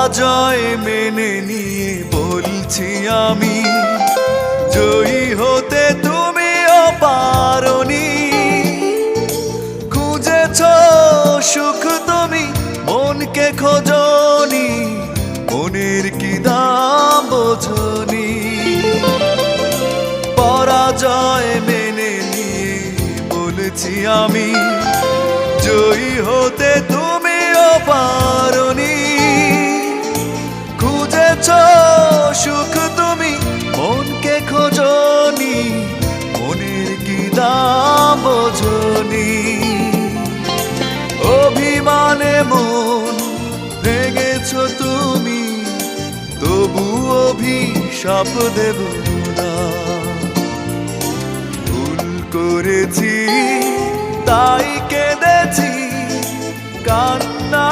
পরাজয় মেনে নিয়ে বলছি আমি, জয়ী হতে তুমিও পারোনি। খুঁজেছ সুখ তুমি, মনকে খোঁজনি, মনের কি দাম বোঝনি। পরাজয় মেনে নিয়ে বলছি আমি, জয়ী হতে তুমিও পারোনি। খুঁজেছ সুখ তুমি, মনকে খোঁজনি, মনের কি দাম বোঝনি। অভিমানে মন ভেঙেছ তুমি, তবু অভিশাপ দেব না। ভুল করেছি তাই কেঁদেছি, কান্না